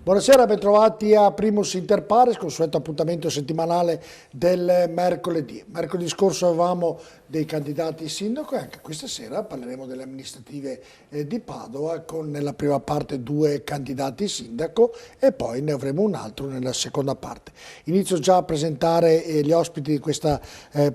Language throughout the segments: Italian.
Buonasera, bentrovati a Primus Inter Pares, consueto appuntamento settimanale del mercoledì. Mercoledì scorso avevamo dei candidati sindaco e anche questa sera parleremo delle amministrative di Padova con nella prima parte 2 candidati sindaco e poi ne avremo un altro nella seconda parte. Inizio già a presentare gli ospiti di questa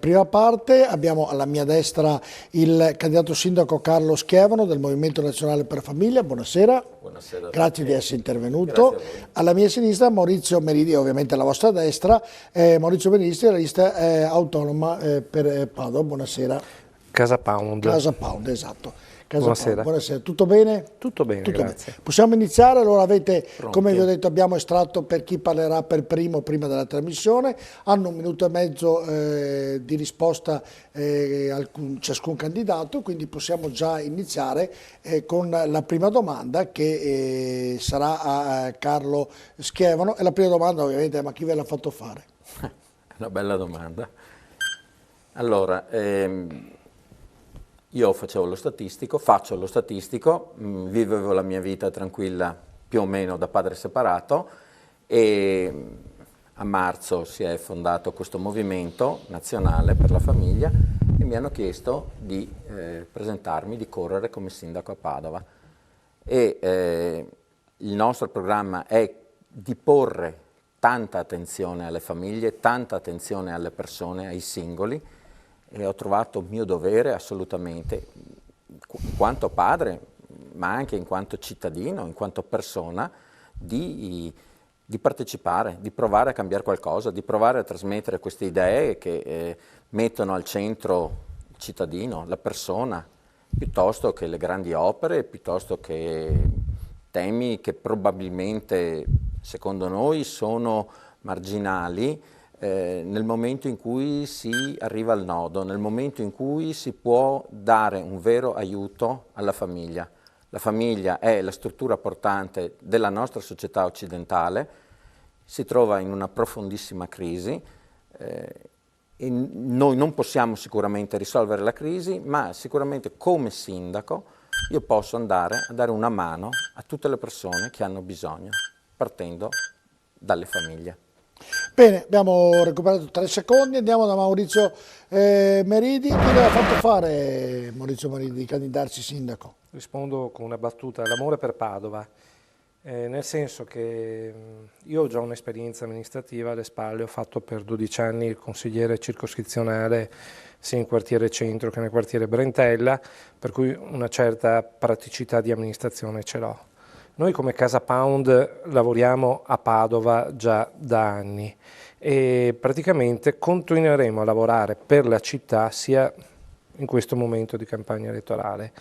prima parte. Abbiamo alla mia destra il candidato sindaco Carlo Schiavano del Movimento Nazionale per Famiglia. Buonasera. Buonasera. Grazie di essere intervenuto. Alla mia sinistra Maurizio Meridi, ovviamente alla vostra destra, Maurizio Meridi della lista autonoma per Padova. Buonasera. Casa Pound. Casa Pound, esatto. Buonasera. Pound. Buonasera. Tutto bene? Tutto bene, grazie. Bene. Possiamo iniziare? Allora avete, Pronti. come vi ho detto, abbiamo estratto per chi parlerà per prima della trasmissione. Hanno 1 minuto e mezzo di risposta ciascun candidato, quindi possiamo già iniziare con la prima domanda che sarà a Carlo Schiavano. E la prima domanda ovviamente, ma chi ve l'ha fatto fare? Una bella domanda. Allora, io faccio lo statistico, vivevo la mia vita tranquilla più o meno da padre separato e a marzo si è fondato questo movimento nazionale per la famiglia e mi hanno chiesto di presentarmi, di correre come sindaco a Padova. E il nostro programma è di porre tanta attenzione alle famiglie, tanta attenzione alle persone, ai singoli, e ho trovato mio dovere assolutamente, in quanto padre, ma anche in quanto cittadino, in quanto persona, di partecipare, di provare a cambiare qualcosa, di provare a trasmettere queste idee che mettono al centro il cittadino, la persona, piuttosto che le grandi opere, piuttosto che temi che probabilmente, secondo noi, sono marginali, nel momento in cui si arriva al nodo, nel momento in cui si può dare un vero aiuto alla famiglia. La famiglia è la struttura portante della nostra società occidentale, si trova in una profondissima crisi e noi non possiamo sicuramente risolvere la crisi, ma sicuramente come sindaco io posso andare a dare una mano a tutte le persone che hanno bisogno, partendo dalle famiglie. Bene, abbiamo recuperato 3 secondi, andiamo da Maurizio Meridi. Chi le ha fatto fare Maurizio Meridi di candidarsi sindaco? Rispondo con una battuta, l'amore per Padova, nel senso che io ho già un'esperienza amministrativa alle spalle, ho fatto per 12 anni il consigliere circoscrizionale sia in quartiere Centro che nel quartiere Brentella, per cui una certa praticità di amministrazione ce l'ho. Noi come Casa Pound lavoriamo a Padova già da anni e praticamente continueremo a lavorare per la città sia in questo momento di campagna elettorale.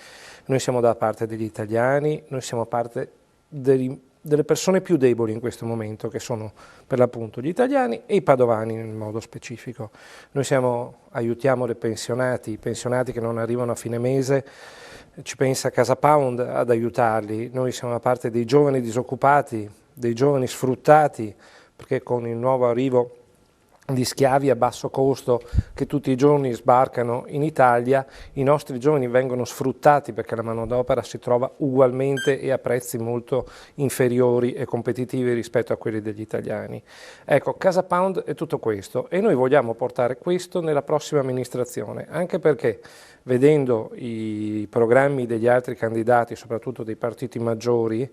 Noi siamo dalla parte degli italiani, noi siamo parte delle persone più deboli in questo momento, che sono per l'appunto gli italiani e i padovani in modo specifico. Noi aiutiamo i pensionati che non arrivano a fine mese. Ci pensa Casa Pound ad aiutarli, noi siamo la parte dei giovani disoccupati, dei giovani sfruttati, perché con il nuovo arrivo di schiavi a basso costo che tutti i giorni sbarcano in Italia, i nostri giovani vengono sfruttati perché la manodopera si trova ugualmente e a prezzi molto inferiori e competitivi rispetto a quelli degli italiani. Ecco, Casa Pound è tutto questo e noi vogliamo portare questo nella prossima amministrazione, anche perché vedendo i programmi degli altri candidati, soprattutto dei partiti maggiori,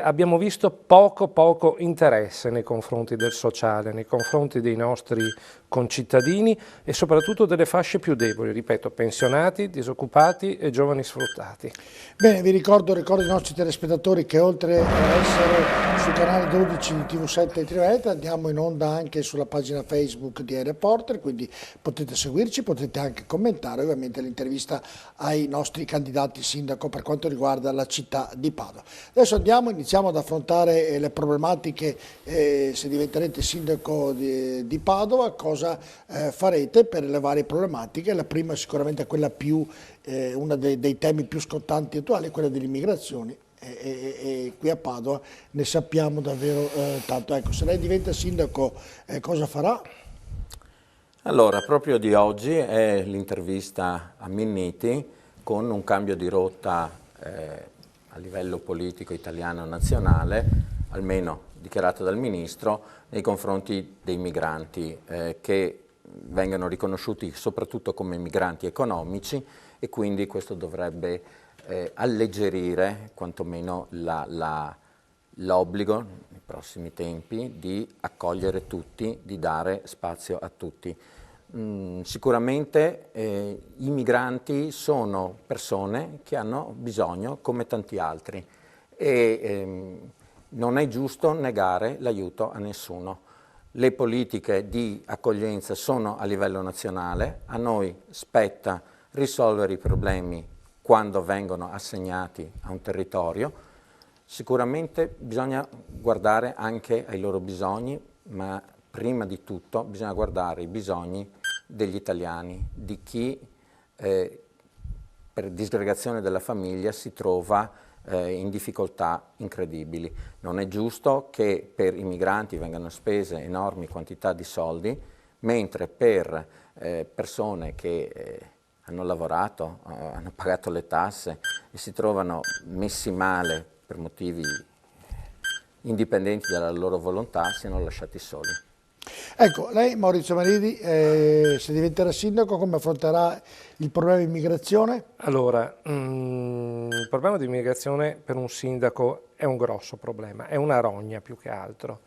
abbiamo visto poco interesse nei confronti del sociale, nei confronti dei nostri concittadini e soprattutto delle fasce più deboli, ripeto, pensionati, disoccupati e giovani sfruttati. Bene, ricordo ai nostri telespettatori che oltre a essere sul canale 12 di TV7 Trivet andiamo in onda anche sulla pagina Facebook di iReporter, quindi potete seguirci, potete anche commentare ovviamente l'intervista ai nostri candidati sindaco per quanto riguarda la città di Padova. Adesso iniziamo ad affrontare le problematiche se diventerete sindaco di Padova, cosa farete per le varie problematiche. La prima è sicuramente quella uno dei temi più scottanti attuali, è quella dell'immigrazione. E qui a Padova ne sappiamo davvero tanto. Ecco, se lei diventa sindaco, cosa farà? Allora, proprio di oggi è l'intervista a Minniti con un cambio di rotta a livello politico italiano nazionale almeno dichiarato dal Ministro, nei confronti dei migranti che vengano riconosciuti soprattutto come migranti economici, e quindi questo dovrebbe alleggerire quantomeno l'obbligo nei prossimi tempi di accogliere tutti, di dare spazio a tutti. Sicuramente i migranti sono persone che hanno bisogno come tanti altri e non è giusto negare l'aiuto a nessuno. Le politiche di accoglienza sono a livello nazionale, a noi spetta risolvere i problemi quando vengono assegnati a un territorio. Sicuramente bisogna guardare anche ai loro bisogni, ma prima di tutto bisogna guardare i bisogni degli italiani, di chi per disgregazione della famiglia si trova in difficoltà incredibili. Non è giusto che per i migranti vengano spese enormi quantità di soldi, mentre per persone che hanno lavorato, hanno pagato le tasse e si trovano messi male per motivi indipendenti dalla loro volontà, siano lasciati soli. Ecco, lei Maurizio Maridi, se diventerà sindaco, come affronterà il problema di immigrazione? Allora, il problema di immigrazione per un sindaco è un grosso problema, è una rogna più che altro.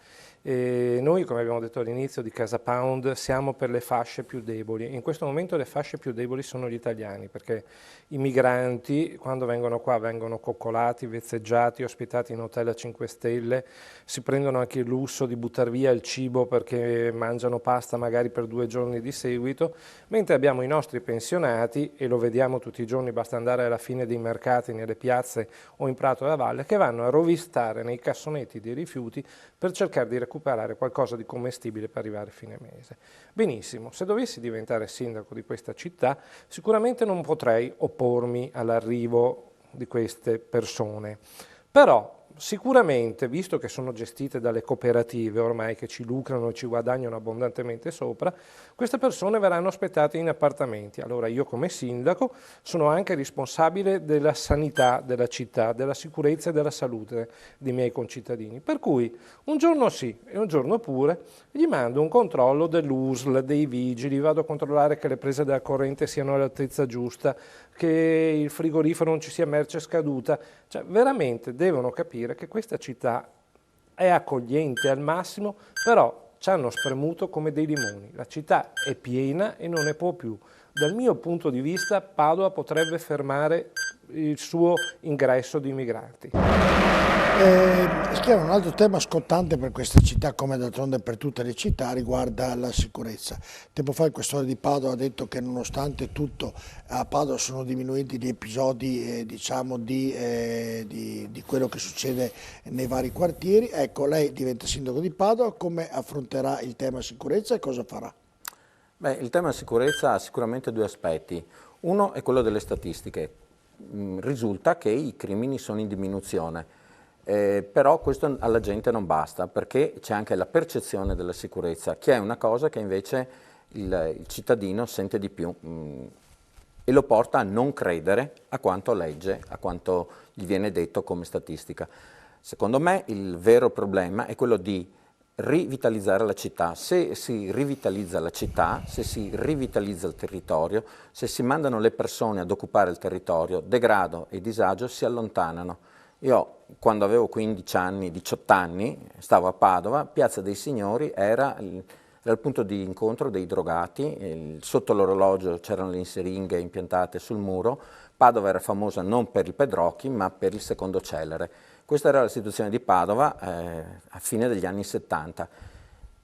E noi, come abbiamo detto all'inizio di Casa Pound, siamo per le fasce più deboli. In questo momento le fasce più deboli sono gli italiani, perché i migranti, quando vengono qua, vengono coccolati, vezzeggiati, ospitati in hotel a 5 stelle, si prendono anche il lusso di buttare via il cibo perché mangiano pasta magari per 2 giorni di seguito, mentre abbiamo i nostri pensionati, e lo vediamo tutti i giorni, basta andare alla fine dei mercati, nelle piazze o in Prato della Valle, che vanno a rovistare nei cassonetti dei rifiuti per cercare di recuperare qualcosa di commestibile per arrivare a fine mese. Benissimo, se dovessi diventare sindaco di questa città, sicuramente non potrei oppormi all'arrivo di queste persone, però sicuramente, visto che sono gestite dalle cooperative ormai che ci lucrano e ci guadagnano abbondantemente sopra, queste persone verranno ospitate in appartamenti. Allora io come sindaco sono anche responsabile della sanità della città, della sicurezza e della salute dei miei concittadini. Per cui un giorno sì e un giorno pure gli mando un controllo dell'USL, dei vigili, vado a controllare che le prese della corrente siano all'altezza giusta, che il frigorifero non ci sia merce scaduta. Cioè veramente devono capire che questa città è accogliente al massimo, però ci hanno spremuto come dei limoni. La città è piena e non ne può più. Dal mio punto di vista Padova potrebbe fermare il suo ingresso di migranti. Un altro tema scottante per questa città, come d'altronde per tutte le città, riguarda la sicurezza. Tempo fa il questore di Padova ha detto che nonostante tutto a Padova sono diminuiti gli episodi diciamo di quello che succede nei vari quartieri. Ecco, lei diventa sindaco di Padova, come affronterà il tema sicurezza e cosa farà? Beh, il tema sicurezza ha sicuramente 2 aspetti. Uno è quello delle statistiche. Risulta che i crimini sono in diminuzione, però questo alla gente non basta, perché c'è anche la percezione della sicurezza, che è una cosa che invece il cittadino sente di più e lo porta a non credere a quanto legge, a quanto gli viene detto come statistica. Secondo me il vero problema è quello di rivitalizzare la città. Se si rivitalizza la città, se si rivitalizza il territorio, se si mandano le persone ad occupare il territorio, degrado e disagio si allontanano. Io quando avevo 15 anni, 18 anni, stavo a Padova, Piazza dei Signori era il punto di incontro dei drogati, sotto l'orologio c'erano le siringhe impiantate sul muro. Padova era famosa non per il Pedrocchi ma per il Secondo Celere. Questa era la situazione di Padova a fine degli anni 70.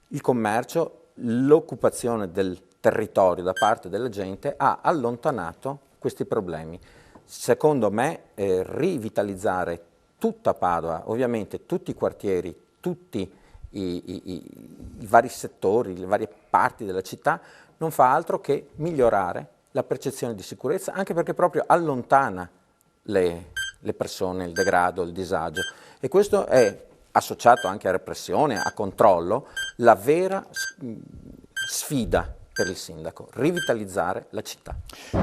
Il commercio, l'occupazione del territorio da parte della gente ha allontanato questi problemi. Secondo me rivitalizzare tutta Padova, ovviamente tutti i quartieri, tutti i vari settori, le varie parti della città, non fa altro che migliorare la percezione di sicurezza, anche perché proprio allontana le persone, il degrado, il disagio. E questo è associato anche a repressione, a controllo, la vera sfida per il sindaco, rivitalizzare la città. Ecco,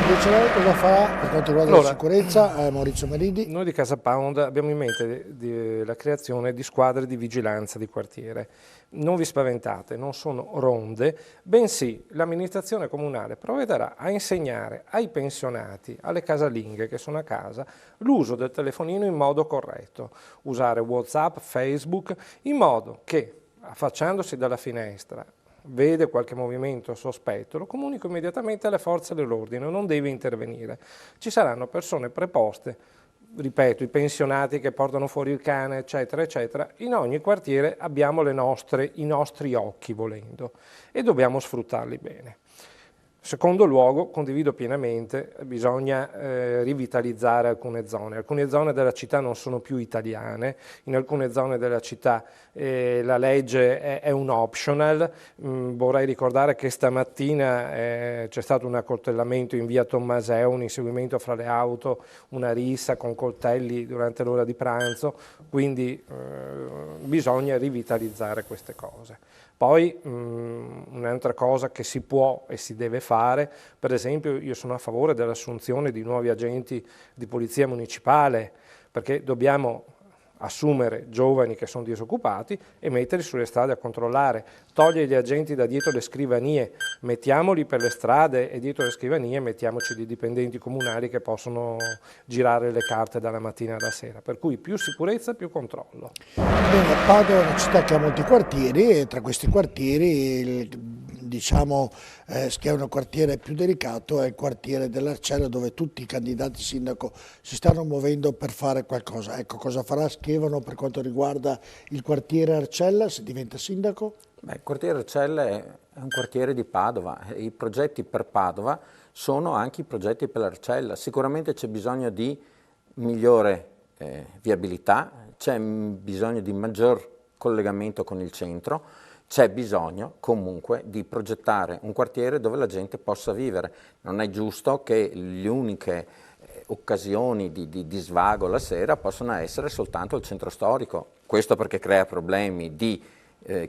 invece lei cosa farà per quanto riguarda la sicurezza, Maurizio Meridi? Noi di Casa Pound abbiamo in mente la creazione di squadre di vigilanza di quartiere. Non vi spaventate, non sono ronde, bensì l'amministrazione comunale provvederà a insegnare ai pensionati, alle casalinghe che sono a casa, l'uso del telefonino in modo corretto, usare WhatsApp, Facebook, in modo che, affacciandosi dalla finestra, vede qualche movimento sospetto, lo comunico immediatamente alle forze dell'ordine, non deve intervenire. Ci saranno persone preposte, ripeto, i pensionati che portano fuori il cane, eccetera, eccetera. In ogni quartiere abbiamo i nostri occhi, volendo, e dobbiamo sfruttarli bene. Secondo luogo, condivido pienamente, bisogna rivitalizzare alcune zone. Alcune zone della città non sono più italiane, in alcune zone della città la legge è un optional. Vorrei ricordare che stamattina c'è stato un accoltellamento in via Tommaseo, un inseguimento fra le auto, una rissa con coltelli durante l'ora di pranzo, quindi bisogna rivitalizzare queste cose. Poi un'altra cosa che si può e si deve fare, per esempio io sono a favore dell'assunzione di nuovi agenti di polizia municipale, perché dobbiamo assumere giovani che sono disoccupati e metterli sulle strade a controllare, togliere gli agenti da dietro le scrivanie, mettiamoli per le strade e dietro le scrivanie mettiamoci dei dipendenti comunali che possono girare le carte dalla mattina alla sera, per cui più sicurezza, più controllo. Bene, Padova è una città che ha molti quartieri e tra questi quartieri diciamo che è un quartiere più delicato è il quartiere dell'Arcella, dove tutti i candidati sindaco si stanno muovendo per fare qualcosa. Ecco, cosa farà Schivano per quanto riguarda il quartiere Arcella se diventa sindaco? Beh, il quartiere Arcella è un quartiere di Padova, i progetti per Padova sono anche i progetti per l'Arcella. Sicuramente c'è bisogno di migliore viabilità, c'è bisogno di maggior collegamento con il centro, c'è bisogno comunque di progettare un quartiere dove la gente possa vivere. Non è giusto che le uniche occasioni di svago la sera possano essere soltanto il centro storico. Questo perché crea problemi di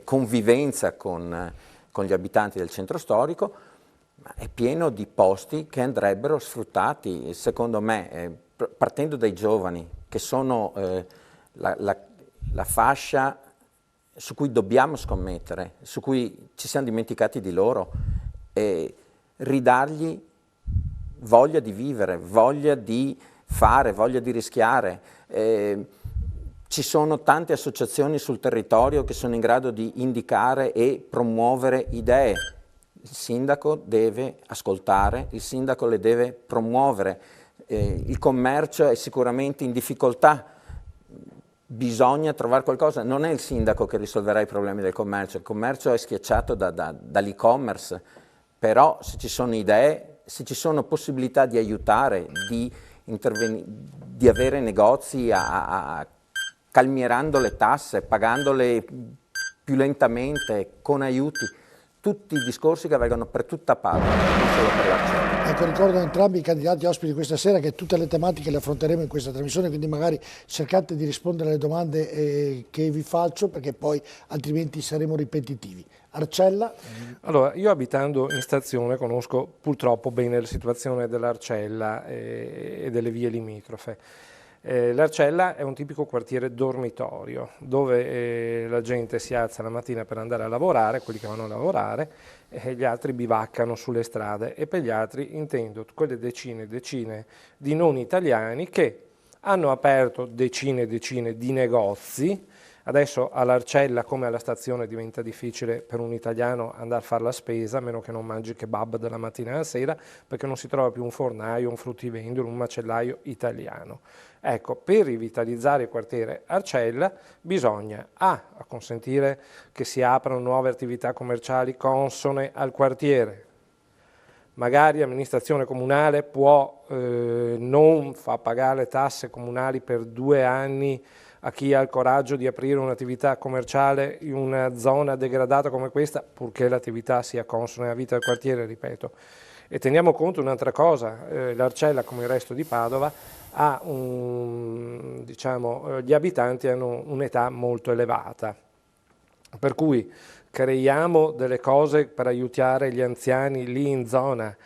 convivenza con gli abitanti del centro storico, ma è pieno di posti che andrebbero sfruttati, secondo me, partendo dai giovani, che sono la fascia su cui dobbiamo scommettere, su cui ci siamo dimenticati di loro, e ridargli voglia di vivere, voglia di fare, voglia di rischiare. Ci sono tante associazioni sul territorio che sono in grado di indicare e promuovere idee. Il sindaco deve ascoltare, il sindaco le deve promuovere. Il commercio è sicuramente in difficoltà, bisogna trovare qualcosa. Non è il sindaco che risolverà i problemi del commercio, il commercio è schiacciato dall'e-commerce, però se ci sono idee, se ci sono possibilità di aiutare, di avere negozi calmierando le tasse, pagandole più lentamente, con aiuti, tutti i discorsi che valgono per tutta Padova, non solo per l'Arcella. Ecco, ricordo a entrambi i candidati ospiti questa sera che tutte le tematiche le affronteremo in questa trasmissione, quindi magari cercate di rispondere alle domande che vi faccio, perché poi altrimenti saremo ripetitivi. Arcella? Allora, io abitando in stazione conosco purtroppo bene la situazione dell'Arcella e delle vie limitrofe. L'Arcella è un tipico quartiere dormitorio dove la gente si alza la mattina per andare a lavorare, quelli che vanno a lavorare, e gli altri bivaccano sulle strade, e per gli altri intendo quelle decine e decine di non italiani che hanno aperto decine e decine di negozi. Adesso all'Arcella, come alla stazione, diventa difficile per un italiano andare a fare la spesa, a meno che non mangi kebab dalla mattina alla sera, perché non si trova più un fornaio, un fruttivendolo, un macellaio italiano. Ecco, per rivitalizzare il quartiere Arcella bisogna consentire che si aprano nuove attività commerciali consone al quartiere. Magari l'amministrazione comunale può non far pagare le tasse comunali per 2 anni a chi ha il coraggio di aprire un'attività commerciale in una zona degradata come questa, purché l'attività sia consona alla vita del quartiere, ripeto. E teniamo conto un'altra cosa, l'Arcella, come il resto di Padova, gli abitanti hanno un'età molto elevata. Per cui creiamo delle cose per aiutare gli anziani lì in zona,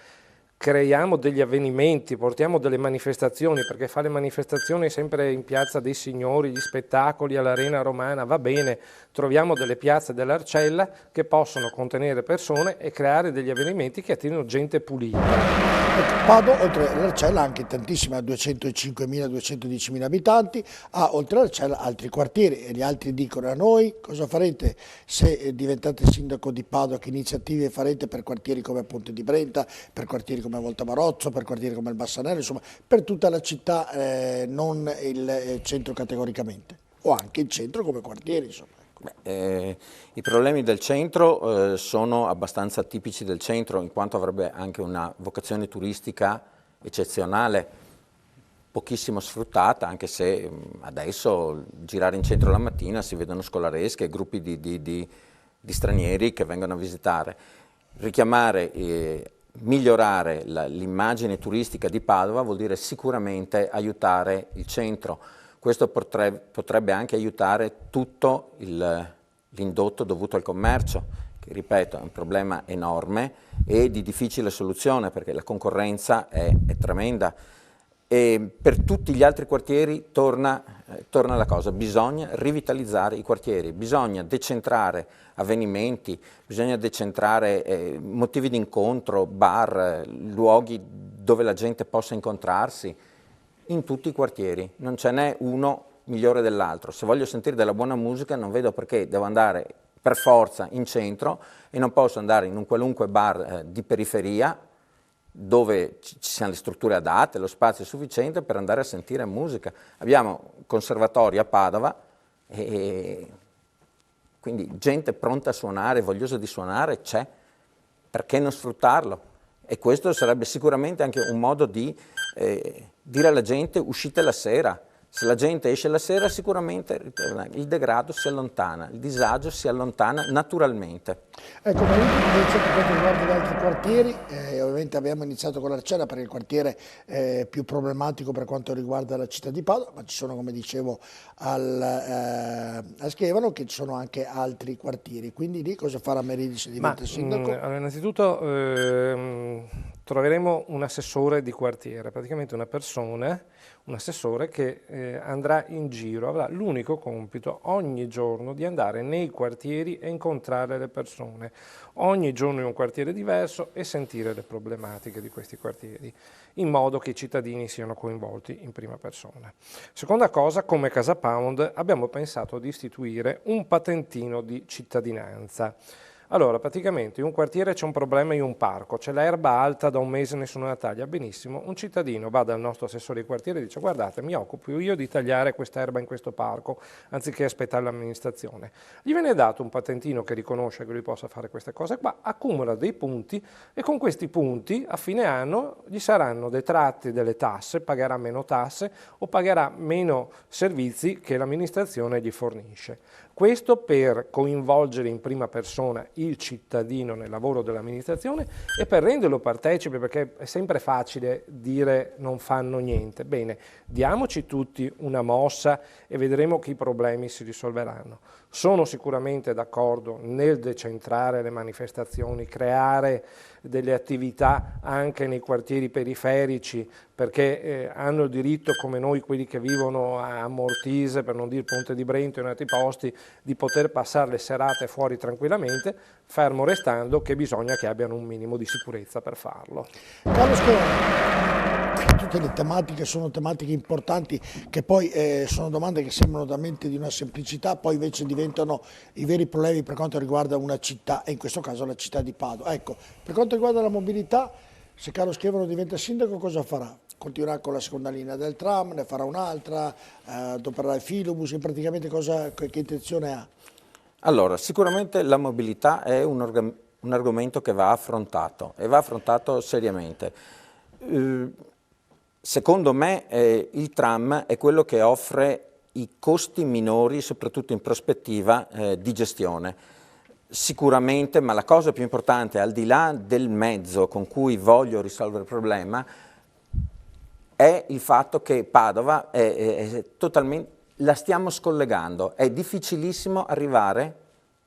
creiamo degli avvenimenti, portiamo delle manifestazioni, perché fare manifestazioni sempre in Piazza dei Signori, gli spettacoli all'Arena Romana, va bene, troviamo delle piazze dell'Arcella che possono contenere persone e creare degli avvenimenti che attirino gente pulita. Ecco, Padova, oltre all'Arcella, ha anche tantissimi, ha 205.000-210.000 abitanti, ha oltre all'Arcella altri quartieri e gli altri dicono a noi cosa farete se diventate sindaco di Padova, che iniziative farete per quartieri come Ponte di Brenta, per quartieri come Volta Barozzo, per quartieri come il Bassanello, insomma per tutta la città, non il centro categoricamente, o anche il centro come quartieri, insomma. I problemi del centro sono abbastanza tipici del centro, in quanto avrebbe anche una vocazione turistica eccezionale, pochissimo sfruttata, anche se adesso girare in centro la mattina si vedono scolaresche, gruppi di stranieri che vengono a visitare. Richiamare, migliorare l'immagine turistica di Padova vuol dire sicuramente aiutare il centro. Questo potrebbe anche aiutare tutto l'indotto dovuto al commercio, che ripeto è un problema enorme e di difficile soluzione perché la concorrenza è tremenda. E per tutti gli altri quartieri torna la cosa, bisogna rivitalizzare i quartieri, bisogna decentrare avvenimenti, bisogna decentrare motivi di incontro, bar, luoghi dove la gente possa incontrarsi, in tutti i quartieri, non ce n'è uno migliore dell'altro. Se voglio sentire della buona musica non vedo perché devo andare per forza in centro e non posso andare in un qualunque bar di periferia dove ci siano le strutture adatte, lo spazio è sufficiente per andare a sentire musica. Abbiamo conservatori a Padova e quindi gente pronta a suonare, vogliosa di suonare c'è, perché non sfruttarlo? E questo sarebbe sicuramente anche un modo di dire alla gente uscite la sera. Se la gente esce la sera sicuramente il degrado si allontana, il disagio si allontana naturalmente. Ecco, ma invece per quanto riguarda gli altri quartieri, ovviamente abbiamo iniziato con l'Arcella perché è il quartiere più problematico per quanto riguarda la città di Padova, ma ci sono, come dicevo, a Schevano che ci sono anche altri quartieri, quindi lì cosa farà Meridi se diventa sindaco? Allora, innanzitutto troveremo un assessore di quartiere, praticamente una persona, un assessore che andrà in giro, avrà l'unico compito ogni giorno di andare nei quartieri e incontrare le persone, ogni giorno in un quartiere diverso e sentire le problematiche di questi quartieri, in modo che i cittadini siano coinvolti in prima persona. Seconda cosa, come Casa Pound abbiamo pensato di istituire un patentino di cittadinanza. Allora, praticamente in un quartiere c'è un problema in un parco, c'è l'erba alta da un mese e nessuno la taglia, benissimo, un cittadino va dal nostro assessore di quartiere e dice guardate mi occupo io di tagliare questa erba in questo parco anziché aspettare l'amministrazione. Gli viene dato un patentino che riconosce che lui possa fare queste cose qua, accumula dei punti e con questi punti a fine anno gli saranno detratti delle tasse, pagherà meno tasse o pagherà meno servizi che l'amministrazione gli fornisce. Questo per coinvolgere in prima persona il cittadino nel lavoro dell'amministrazione e per renderlo partecipe, perché è sempre facile dire non fanno niente. Bene, diamoci tutti una mossa e vedremo che i problemi si risolveranno. Sono sicuramente d'accordo nel decentrare le manifestazioni, creare delle attività anche nei quartieri periferici, perché hanno il diritto, come noi quelli che vivono a Mortise, per non dire Ponte di Brento e in altri posti, di poter passare le serate fuori tranquillamente, fermo restando che bisogna che abbiano un minimo di sicurezza per farlo. Carlo Schevano, tutte le tematiche sono tematiche importanti che poi sono domande che sembrano veramente di una semplicità, poi invece diventano i veri problemi per quanto riguarda una città, e in questo caso la città di Padova. Ecco, per quanto riguarda la mobilità, se Carlo Schevano diventa sindaco cosa farà? Continuerà con la seconda linea del tram, ne farà un'altra, adopererà il filobus, praticamente che intenzione ha? Allora, sicuramente la mobilità è un argomento che va affrontato e va affrontato seriamente. Secondo me il tram è quello che offre i costi minori, soprattutto in prospettiva di gestione. Sicuramente, ma la cosa più importante, al di là del mezzo con cui voglio risolvere il problema, è il fatto che Padova è totalmente, la stiamo scollegando. È difficilissimo arrivare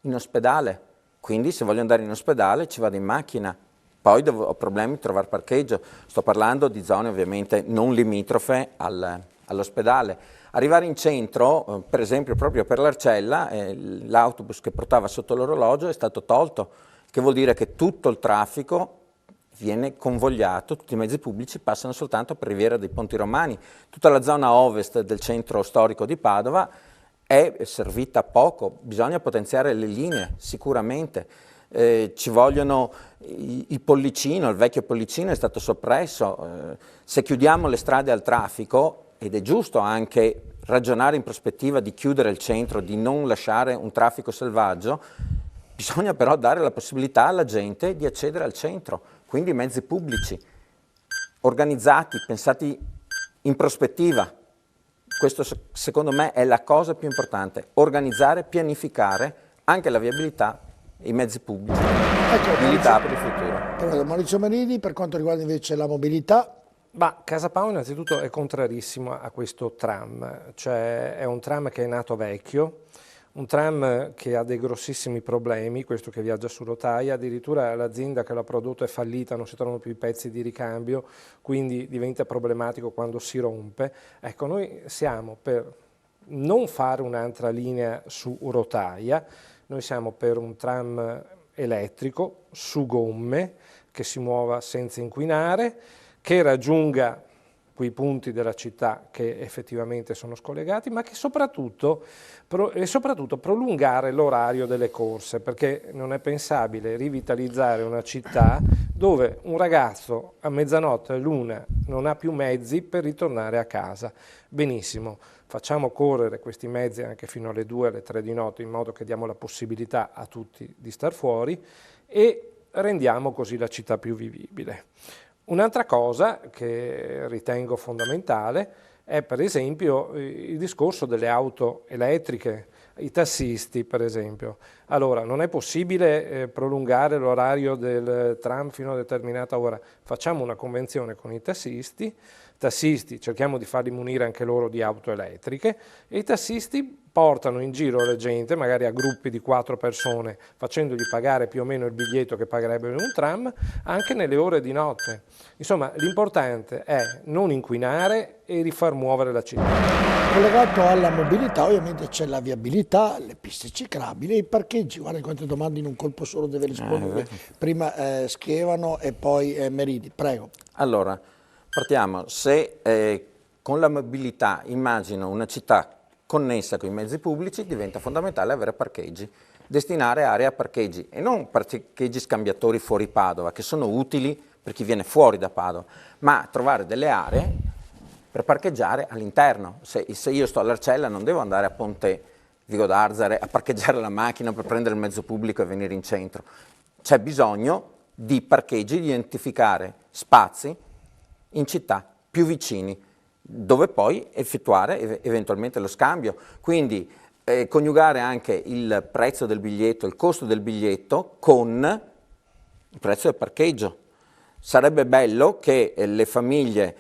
in ospedale, quindi se voglio andare in ospedale ci vado in macchina. Poi ho problemi di trovare parcheggio, sto parlando di zone ovviamente non limitrofe all'ospedale. Arrivare in centro, per esempio proprio per l'Arcella, l'autobus che portava sotto l'orologio è stato tolto, che vuol dire che tutto il traffico viene convogliato, tutti i mezzi pubblici passano soltanto per Riviera dei Ponti Romani. Tutta la zona ovest del centro storico di Padova è servita poco, bisogna potenziare le linee sicuramente. Ci vogliono il Pollicino, il vecchio Pollicino è stato soppresso, se chiudiamo le strade al traffico, ed è giusto anche ragionare in prospettiva di chiudere il centro, di non lasciare un traffico selvaggio, bisogna però dare la possibilità alla gente di accedere al centro, quindi mezzi pubblici, organizzati, pensati in prospettiva. Questo secondo me è la cosa più importante, organizzare, pianificare anche la viabilità e i mezzi pubblici, mobilità per il futuro. Maurizio Marini, per quanto riguarda invece la mobilità? Ma Casa Pound innanzitutto è contrarissimo a questo tram, cioè è un tram che è nato vecchio, un tram che ha dei grossissimi problemi, questo che viaggia su rotaia, addirittura l'azienda che l'ha prodotto è fallita, non si trovano più i pezzi di ricambio, quindi diventa problematico quando si rompe. Ecco, noi siamo per non fare un'altra linea su rotaia, noi siamo per un tram elettrico su gomme che si muova senza inquinare, che raggiunga quei punti della città che effettivamente sono scollegati, ma che soprattutto prolungare l'orario delle corse, perché non è pensabile rivitalizzare una città dove un ragazzo a mezzanotte all'una non ha più mezzi per ritornare a casa. Benissimo, facciamo correre questi mezzi anche fino alle 2, alle 3 di notte, in modo che diamo la possibilità a tutti di star fuori e rendiamo così la città più vivibile. Un'altra cosa che ritengo fondamentale è per esempio il discorso delle auto elettriche, i tassisti per esempio. Allora, non è possibile prolungare l'orario del tram fino a determinata ora, facciamo una convenzione con i tassisti, cerchiamo di farli munire anche loro di auto elettriche e i tassisti portano in giro la gente, magari a gruppi di 4 persone, facendogli pagare più o meno il biglietto che pagherebbero in un tram, anche nelle ore di notte. Insomma, l'importante è non inquinare e rifar muovere la città. Collegato alla mobilità ovviamente c'è la viabilità, le piste ciclabili e i parcheggi. Guarda quante domande in un colpo solo deve rispondere. Prima Schievano e poi Merini, prego. Allora, partiamo. Se con la mobilità immagino una città connessa con i mezzi pubblici, diventa fondamentale avere parcheggi, destinare aree a parcheggi e non parcheggi scambiatori fuori Padova, che sono utili per chi viene fuori da Padova, ma trovare delle aree per parcheggiare all'interno. Se io sto all'Arcella non devo andare a Ponte Vigo d'Arzare a parcheggiare la macchina per prendere il mezzo pubblico e venire in centro. C'è bisogno di parcheggi, di identificare spazi in città più vicini, dove poi effettuare eventualmente lo scambio. Quindi coniugare anche il prezzo del biglietto, il costo del biglietto con il prezzo del parcheggio. Sarebbe bello che le famiglie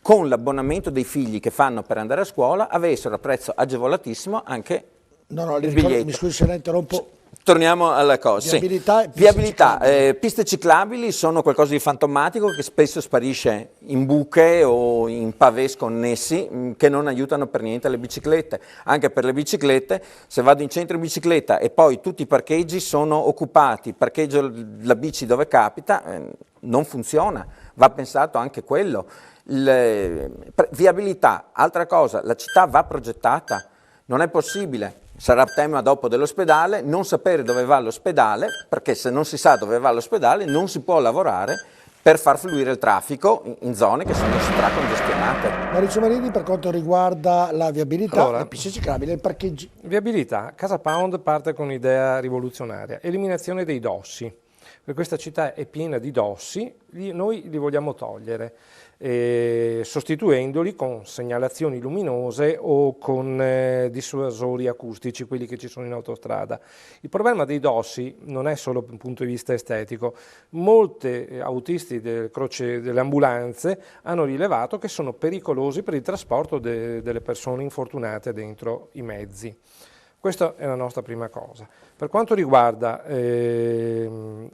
con l'abbonamento dei figli che fanno per andare a scuola avessero a prezzo agevolatissimo anche il biglietto. Mi scusi se la interrompo. Torniamo alla cosa. Viabilità. Piste ciclabili sono qualcosa di fantomatico che spesso sparisce in buche o in pavés connessi che non aiutano per niente le biciclette. Anche per le biciclette, se vado in centro in bicicletta e poi tutti i parcheggi sono occupati, parcheggio la bici dove capita, non funziona. Va pensato anche quello. Viabilità, altra cosa, la città va progettata. Non è possibile. Sarà tema dopo dell'ospedale, non sapere dove va l'ospedale, perché se non si sa dove va l'ospedale non si può lavorare per far fluire il traffico in zone che sono stracongestionate. Maurizio Marini, per quanto riguarda la viabilità, le piste ciclabili e i parcheggi. Viabilità, Casa Pound parte con un'idea rivoluzionaria, eliminazione dei dossi. Questa città è piena di dossi, noi li vogliamo togliere, sostituendoli con segnalazioni luminose o con dissuasori acustici, quelli che ci sono in autostrada. Il problema dei dossi non è solo dal punto di vista estetico. Molti autisti delle ambulanze hanno rilevato che sono pericolosi per il trasporto delle persone infortunate dentro i mezzi. Questa è la nostra prima cosa. Per quanto riguarda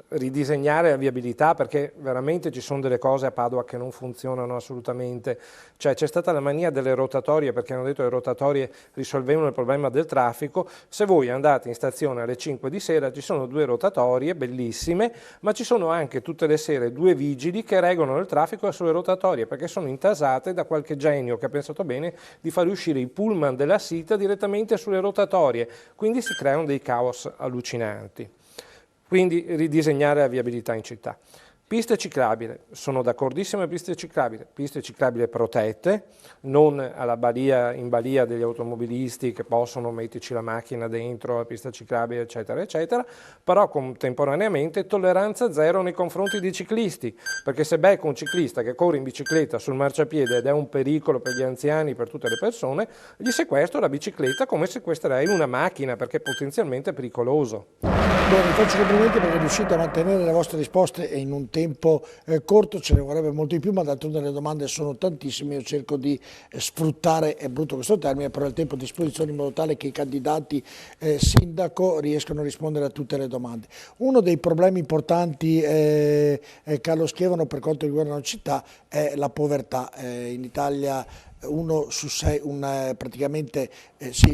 ridisegnare la viabilità, perché veramente ci sono delle cose a Padova che non funzionano assolutamente, cioè c'è stata la mania delle rotatorie, perché hanno detto che le rotatorie risolvevano il problema del traffico. Se voi andate in stazione alle 5 di sera ci sono 2 rotatorie bellissime, ma ci sono anche tutte le sere 2 vigili che regolano il traffico sulle rotatorie, perché sono intasate da qualche genio che ha pensato bene di fare uscire i pullman della SITA direttamente sulle rotatorie, quindi si creano dei caos allucinanti. Quindi ridisegnare la viabilità in città. Piste ciclabili, sono d'accordissimo, piste ciclabili protette, non alla in balia degli automobilisti che possono metterci la macchina dentro la pista ciclabile, eccetera, eccetera, però contemporaneamente tolleranza zero nei confronti dei ciclisti, perché se becco un ciclista che corre in bicicletta sul marciapiede ed è un pericolo per gli anziani, per tutte le persone, gli sequestro la bicicletta come sequestrerei una macchina, perché è potenzialmente pericoloso. Bene, vi faccio complimenti perché riuscite a mantenere le vostre risposte in un tempo corto, ce ne vorrebbe molto di più, ma d'altronde le domande sono tantissime, io cerco di sfruttare, è brutto questo termine, però il tempo a disposizione in modo tale che i candidati sindaco riescano a rispondere a tutte le domande. Uno dei problemi importanti, Carlo Schiavano, per quanto riguarda la città è la povertà. In Italia uno su 6, praticamente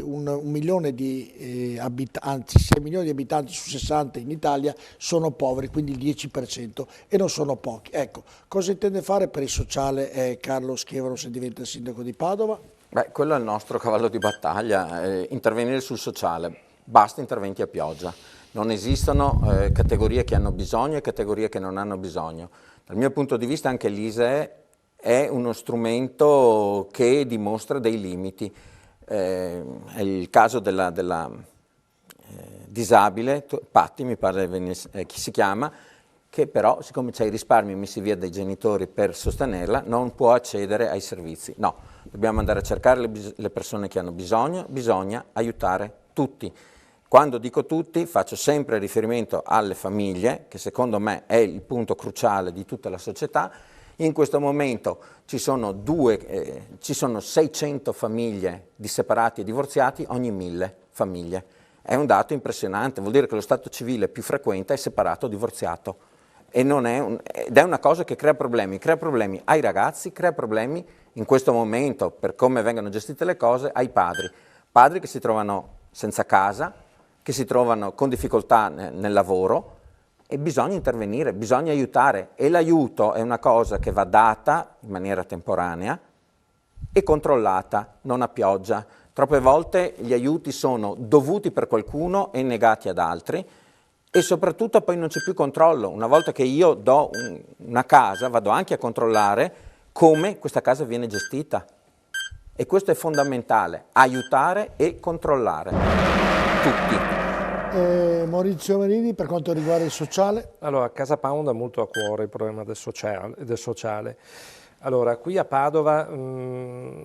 un milione di abitanti, 6 milioni di abitanti su 60 in Italia sono poveri, quindi il 10%, e non sono pochi. Ecco, cosa intende fare per il sociale Carlo Schiavano se diventa sindaco di Padova? Beh, quello è il nostro cavallo di battaglia, intervenire sul sociale, basta interventi a pioggia. Non esistono categorie che hanno bisogno e categorie che non hanno bisogno. Dal mio punto di vista anche l'ISEE è uno strumento che dimostra dei limiti. È il caso della disabile, Patti mi pare chi si chiama, che però siccome c'è i risparmi messi via dai genitori per sostenerla non può accedere ai servizi. No, dobbiamo andare a cercare le persone che hanno bisogno, bisogna aiutare tutti. Quando dico tutti faccio sempre riferimento alle famiglie, che secondo me è il punto cruciale di tutta la società. In questo momento ci sono 600 famiglie di separati e divorziati ogni 1000 famiglie. È un dato impressionante, vuol dire che lo stato civile più frequente è separato o divorziato. Ed è una cosa che crea problemi ai ragazzi, crea problemi in questo momento, per come vengono gestite le cose, ai padri che si trovano senza casa, che si trovano con difficoltà nel lavoro, e bisogna intervenire, bisogna aiutare, e l'aiuto è una cosa che va data in maniera temporanea e controllata, non a pioggia. Troppe volte gli aiuti sono dovuti per qualcuno e negati ad altri, e soprattutto poi non c'è più controllo. Una volta che io do una casa, vado anche a controllare come questa casa viene gestita, e questo è fondamentale, aiutare e controllare tutti. Maurizio Marini, per quanto riguarda il sociale? Allora, Casa Pound ha molto a cuore il problema del sociale. Allora, qui a Padova,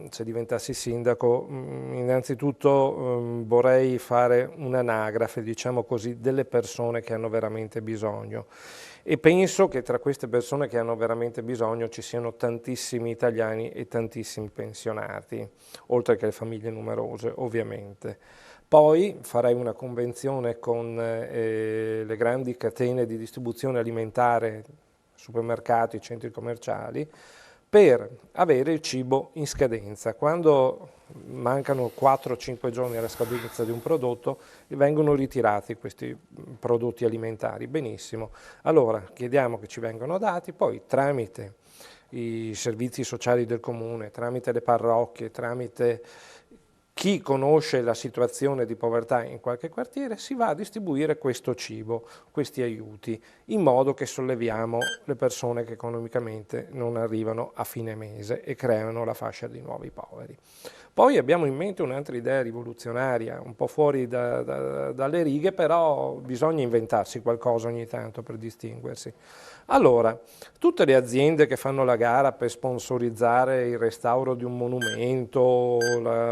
se diventassi sindaco, innanzitutto vorrei fare un'anagrafe, diciamo così, delle persone che hanno veramente bisogno, e penso che tra queste persone che hanno veramente bisogno ci siano tantissimi italiani e tantissimi pensionati, oltre che le famiglie numerose, ovviamente. Poi farei una convenzione con le grandi catene di distribuzione alimentare, supermercati, centri commerciali, per avere il cibo in scadenza. Quando mancano 4-5 giorni alla scadenza di un prodotto, vengono ritirati questi prodotti alimentari. Benissimo, allora chiediamo che ci vengano dati, poi tramite i servizi sociali del comune, tramite le parrocchie, tramite chi conosce la situazione di povertà in qualche quartiere, si va a distribuire questo cibo, questi aiuti, in modo che solleviamo le persone che economicamente non arrivano a fine mese e creano la fascia di nuovi poveri. Poi abbiamo in mente un'altra idea rivoluzionaria, un po' fuori dalle righe, però bisogna inventarsi qualcosa ogni tanto per distinguersi. Allora, tutte le aziende che fanno la gara per sponsorizzare il restauro di un monumento,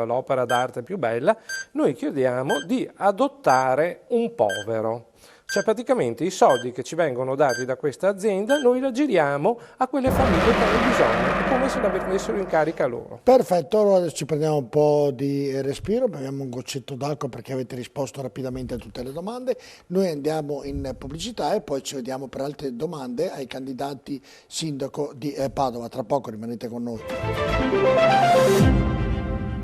l'opera d'arte più bella, noi chiediamo di adottare un povero. Cioè praticamente i soldi che ci vengono dati da questa azienda noi la giriamo a quelle famiglie che hanno bisogno, come se la prendessero in carica loro. Perfetto, allora adesso ci prendiamo un po' di respiro, beviamo un goccetto d'acqua perché avete risposto rapidamente a tutte le domande. Noi andiamo in pubblicità e poi ci vediamo per altre domande ai candidati sindaco di Padova. Tra poco rimanete con noi.